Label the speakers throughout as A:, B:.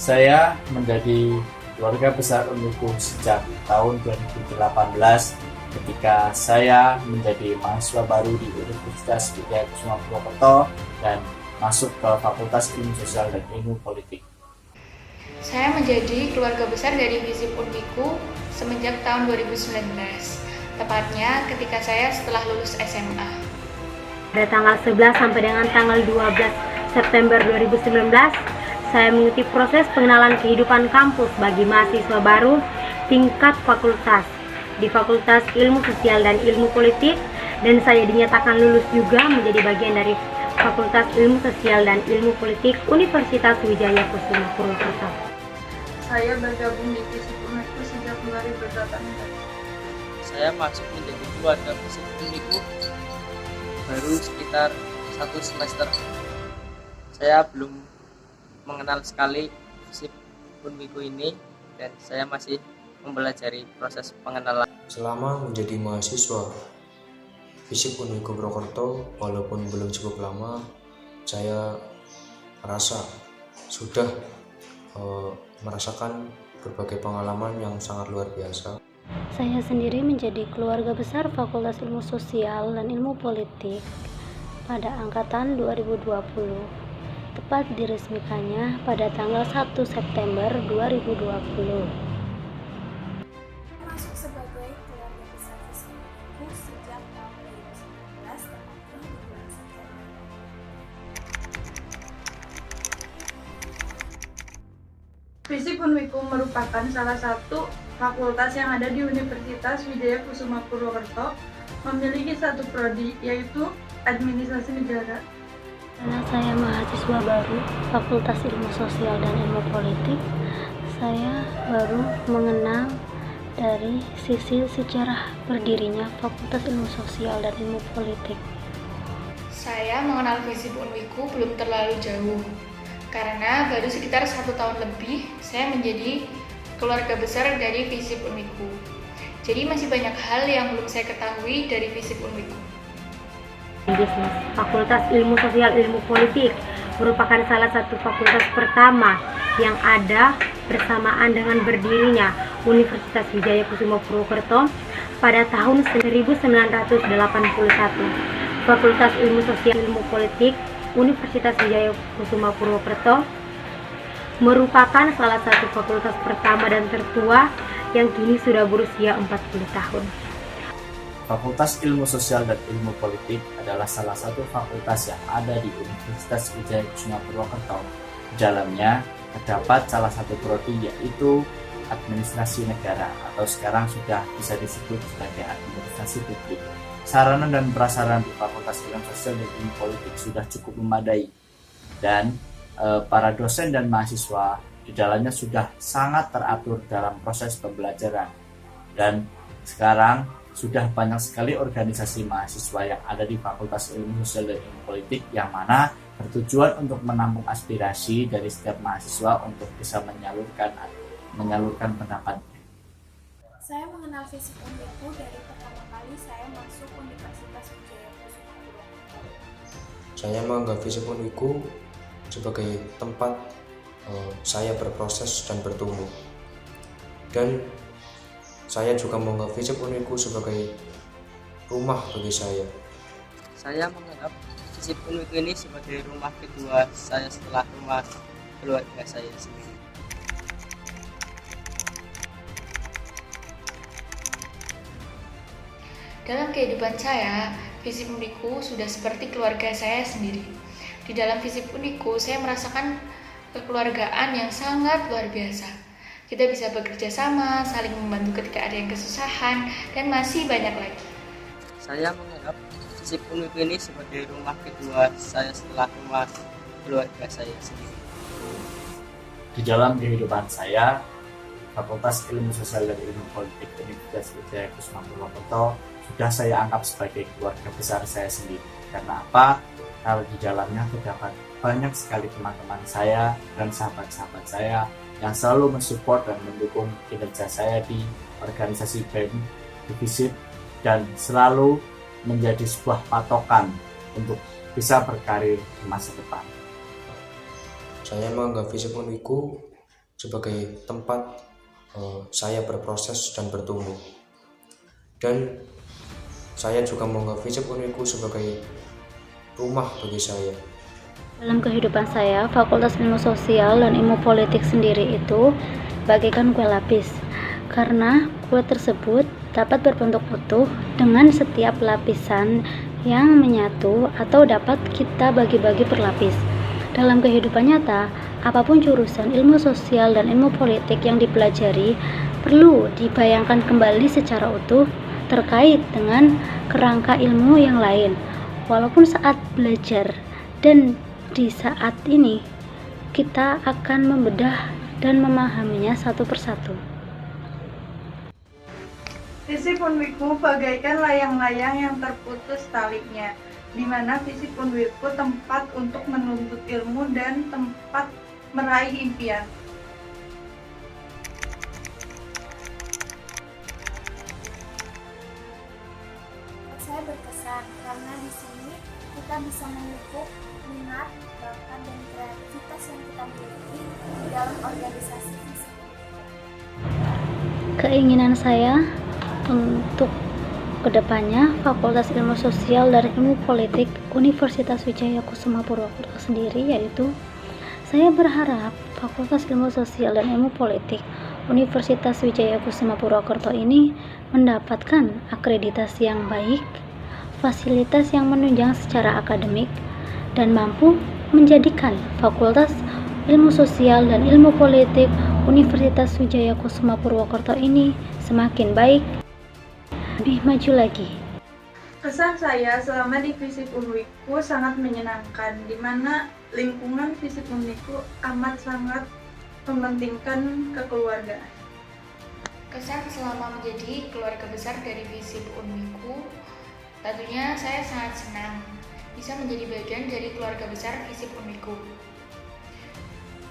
A: Saya menjadi keluarga besar Unwiku sejak tahun 2018 ketika saya menjadi mahasiswa baru di Universitas Widya Kusuma Purwokerto dan masuk ke Fakultas Ilmu Sosial dan Ilmu Politik.
B: Saya menjadi keluarga besar dari FISIP Unwiku semenjak tahun 2019, tepatnya ketika saya setelah lulus SMA.
C: Pada tanggal 11 sampai dengan tanggal 12 September 2019, saya mengikuti proses pengenalan kehidupan kampus bagi mahasiswa baru tingkat fakultas di Fakultas Ilmu Sosial dan Ilmu Politik, dan saya dinyatakan lulus juga menjadi bagian dari Fakultas Ilmu Sosial dan Ilmu Politik Universitas Wijaya Kusuma Purwokerto.
D: Saya bergabung di FISIP Unwiku sejak 2018.
E: Saya masuk menjadi keluarga FISIP Unwiku baru sekitar 1 semester. Saya belum mengenal sekali FISIP Unwiku ini dan saya masih mempelajari proses pengenalan.
F: Selama menjadi mahasiswa FISIP Unwiku Purwokerto, walaupun belum cukup lama, saya merasa sudah merasakan berbagai pengalaman yang sangat luar biasa.
C: Saya sendiri menjadi keluarga besar Fakultas Ilmu Sosial dan Ilmu Politik pada angkatan 2020. Tepat diresmikannya pada tanggal 1 September 2020.
G: Masuk sebagai keluarga besar FISIP Unwiku sejak tahun 2019, tepatnya di bulan September.
D: FISIP Unwiku merupakan salah satu fakultas yang ada di Universitas Wijaya Kusuma Purwokerto, memiliki satu prodi yaitu Administrasi Negara.
C: Karena saya mahasiswa baru Fakultas Ilmu Sosial dan Ilmu Politik, saya baru mengenal dari sisi sejarah berdirinya Fakultas Ilmu Sosial dan Ilmu Politik.
B: Saya mengenal FISIP Unwiku belum terlalu jauh, karena baru sekitar 1 tahun lebih saya menjadi keluarga besar dari FISIP Unwiku. Jadi masih banyak hal yang belum saya ketahui dari FISIP Unwiku.
C: Bisnis. Fakultas Ilmu Sosial Ilmu Politik merupakan salah satu fakultas pertama yang ada bersamaan dengan berdirinya Universitas Wijaya Kusuma Purwokerto pada tahun 1981. Fakultas Ilmu Sosial Ilmu Politik Universitas Wijaya Kusuma Purwokerto merupakan salah satu fakultas pertama dan tertua yang kini sudah berusia 40 tahun.
A: Fakultas Ilmu Sosial dan Ilmu Politik adalah salah satu fakultas yang ada di Universitas Wijaya Kusuma Purwokerto. Di dalamnya terdapat salah satu prodi yaitu Administrasi Negara atau sekarang sudah bisa disebut sebagai Administrasi Publik. Sarana dan prasarana di Fakultas Ilmu Sosial dan Ilmu Politik sudah cukup memadai dan para dosen dan mahasiswa di dalamnya sudah sangat teratur dalam proses pembelajaran, dan sekarang sudah banyak sekali organisasi mahasiswa yang ada di Fakultas Ilmu Sosial dan Ilmu Politik yang mana bertujuan untuk menampung aspirasi dari setiap mahasiswa untuk bisa menyalurkan pendapatnya.
G: Saya mengenal FISIP Unwiku dari pertama kali saya masuk Universitas Wijaya Kusuma Purwokerto.
F: Saya menganggap FISIP Unwiku sebagai tempat saya berproses dan bertumbuh, dan saya juga menganggap FISIP Unwiku sebagai rumah bagi saya.
E: Saya menganggap FISIP Unwiku ini sebagai rumah kedua saya setelah rumah keluarga saya sendiri.
B: Dalam kehidupan saya, FISIP Unwiku sudah seperti keluarga saya sendiri. Di dalam FISIP Unwiku, saya merasakan kekeluargaan yang sangat luar biasa. Kita bisa bekerja sama, saling membantu ketika ada yang kesusahan, dan masih banyak lagi.
E: Saya menganggap FISIP Unwiku ini sebagai rumah kedua saya setelah rumah keluarga saya sendiri.
A: Di dalam kehidupan saya, Fakultas Ilmu Sosial dan Ilmu Politik Universitas Wijaya Kusuma Purwokerto sudah saya anggap sebagai keluarga besar saya sendiri. Karena apa? Karena di dalamnya terdapat banyak sekali teman-teman saya dan sahabat-sahabat saya yang selalu mensupport dan mendukung kinerja saya di organisasi BEM, di FISIP, dan selalu menjadi sebuah patokan untuk bisa berkarir di masa depan.
F: Saya menganggap FISIP Unwiku sebagai tempat saya berproses dan bertumbuh. Dan saya juga menganggap FISIP Unwiku sebagai rumah bagi saya.
C: Dalam kehidupan saya, Fakultas Ilmu Sosial dan Ilmu Politik sendiri itu bagaikan kue lapis, karena kue tersebut dapat berbentuk utuh dengan setiap lapisan yang menyatu atau dapat kita bagi-bagi per lapis. Dalam kehidupan nyata, apapun jurusan ilmu sosial dan ilmu politik yang dipelajari perlu dibayangkan kembali secara utuh terkait dengan kerangka ilmu yang lain. Walaupun saat belajar dan di saat ini kita akan membedah dan memahaminya satu persatu.
D: FISIP Unwiku bagaikan layang-layang yang terputus talinya, di mana FISIP Unwiku tempat untuk menuntut ilmu dan tempat meraih impian.
G: Saya berkesan karena di sini kita bisa memupuk minat, bakat, dan kreativitas yang kita miliki di dalam organisasi FISIP.
C: Keinginan saya untuk kedepannya Fakultas Ilmu Sosial dan Ilmu Politik Universitas Wijaya Kusuma Purwokerto sendiri, yaitu saya berharap Fakultas Ilmu Sosial dan Ilmu Politik Universitas Wijaya Kusuma Purwokerto ini mendapatkan akreditasi yang baik, fasilitas yang menunjang secara akademik, dan mampu menjadikan Fakultas Ilmu Sosial dan Ilmu Politik Universitas Wijaya Kusuma Purwokerto ini semakin baik, lebih maju lagi.
D: Kesan saya selama di FISIP Unwiku sangat menyenangkan, di mana lingkungan FISIP Unwiku amat sangat mementingkan kekeluargaan.
B: Kesan selama menjadi keluarga besar dari FISIP Unwiku, tentunya saya sangat senang bisa menjadi bagian dari keluarga besar FISIP Unwiku.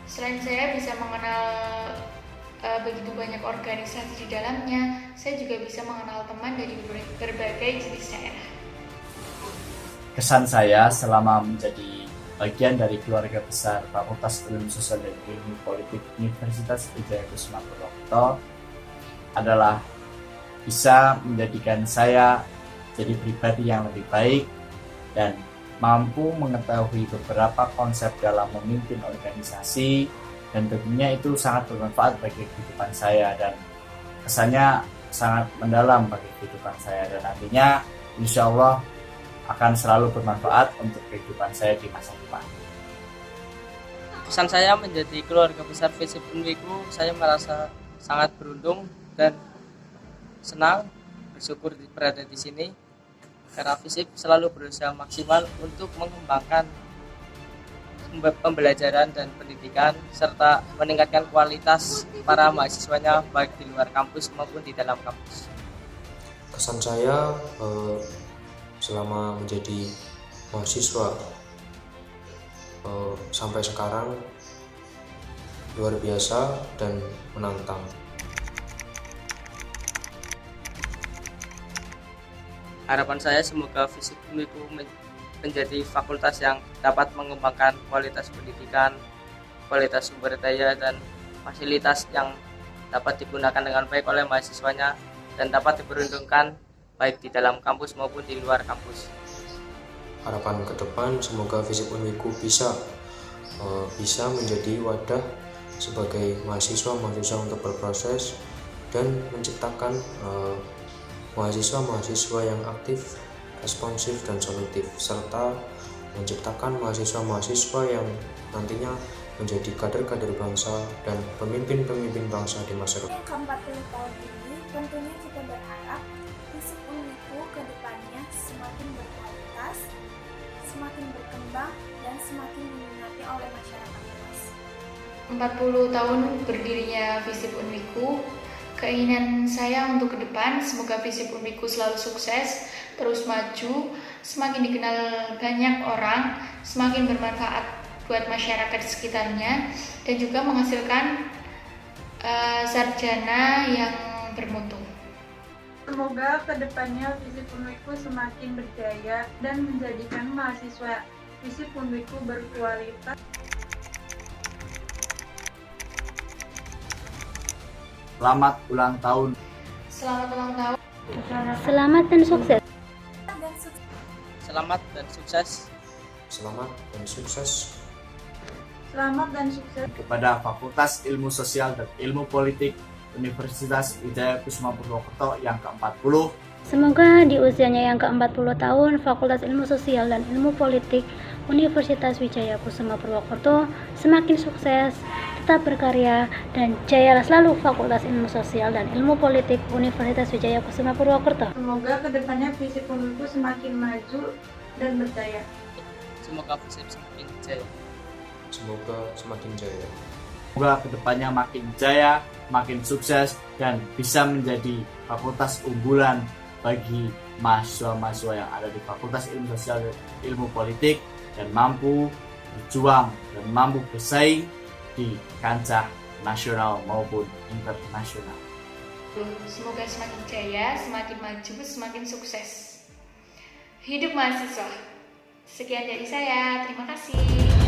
B: Selain saya bisa mengenal begitu banyak organisasi di dalamnya, saya juga bisa mengenal teman dari berbagai jenis daerah.
A: Kesan saya selama menjadi bagian dari keluarga besar Fakultas Ilmu Sosial dan Ilmu Politik Universitas Wijaya Kusuma Purwokerto adalah bisa menjadikan saya jadi pribadi yang lebih baik dan mampu mengetahui beberapa konsep dalam memimpin organisasi, dan tentunya itu sangat bermanfaat bagi kehidupan saya dan kesannya sangat mendalam bagi kehidupan saya, dan nantinya insya Allah akan selalu bermanfaat untuk kehidupan saya di masa depan.
E: Pesan saya menjadi keluarga besar FISIP Unwiku, saya merasa sangat beruntung dan senang, bersyukur berada di sini karena FISIP selalu berusaha maksimal untuk mengembangkan pembelajaran dan pendidikan serta meningkatkan kualitas para mahasiswanya baik di luar kampus maupun di dalam kampus.
F: Kesan saya selama menjadi mahasiswa sampai sekarang luar biasa dan menantang.
E: Harapan saya semoga FISIP Unwiku menjadi fakultas yang dapat mengembangkan kualitas pendidikan, kualitas sumber daya, dan fasilitas yang dapat digunakan dengan baik oleh mahasiswanya dan dapat diperuntukkan baik di dalam kampus maupun di luar kampus.
F: Harapan ke depan semoga FISIP Unwiku bisa menjadi wadah sebagai mahasiswa untuk berproses dan menciptakan mahasiswa yang aktif, responsif, dan solutif, serta menciptakan mahasiswa yang nantinya menjadi kader-kader bangsa dan pemimpin-pemimpin bangsa di masa depan.
G: Ke-40 tahun ini tentunya kita berharap FISIP Unwiku ke depannya semakin berkualitas, semakin berkembang, dan semakin diminati oleh masyarakat luas.
B: 40 tahun berdirinya FISIP Unwiku, keinginan saya untuk ke depan semoga FISIP Unwiku selalu sukses, terus maju, semakin dikenal banyak orang, semakin bermanfaat buat masyarakat sekitarnya, dan juga menghasilkan sarjana yang bermutu.
D: Semoga kedepannya FISIP Unwiku semakin berjaya dan menjadikan mahasiswa FISIP Unwiku berkualitas.
A: Selamat ulang tahun.
B: Selamat ulang tahun.
C: Selamat dan sukses.
E: Selamat dan sukses.
F: Selamat dan sukses.
D: Selamat dan sukses.
A: Kepada Fakultas Ilmu Sosial dan Ilmu Politik Universitas Wijaya Kusuma Purwokerto yang ke-40.
C: Semoga di usianya yang ke-40 tahun, Fakultas Ilmu Sosial dan Ilmu Politik Universitas Wijaya Kusuma Purwokerto semakin sukses, tetap berkarya, dan jayalah selalu Fakultas Ilmu Sosial dan Ilmu Politik Universitas Wijaya Kusuma Purwokerto.
D: Semoga kedepannya FISIP Unmiku semakin maju dan berjaya.
E: Semoga FISIP semakin jaya.
F: Semoga semakin jaya.
A: Semoga kedepannya makin jaya, makin sukses, dan bisa menjadi fakultas unggulan bagi mahasiswa-mahasiswa yang ada di Fakultas Ilmu Sosial dan Ilmu Politik dan mampu berjuang dan mampu bersaing di kancah nasional maupun internasional.
B: Semoga semakin jaya, semakin maju, semakin sukses. Hidup mahasiswa. Sekian dari saya, terima kasih.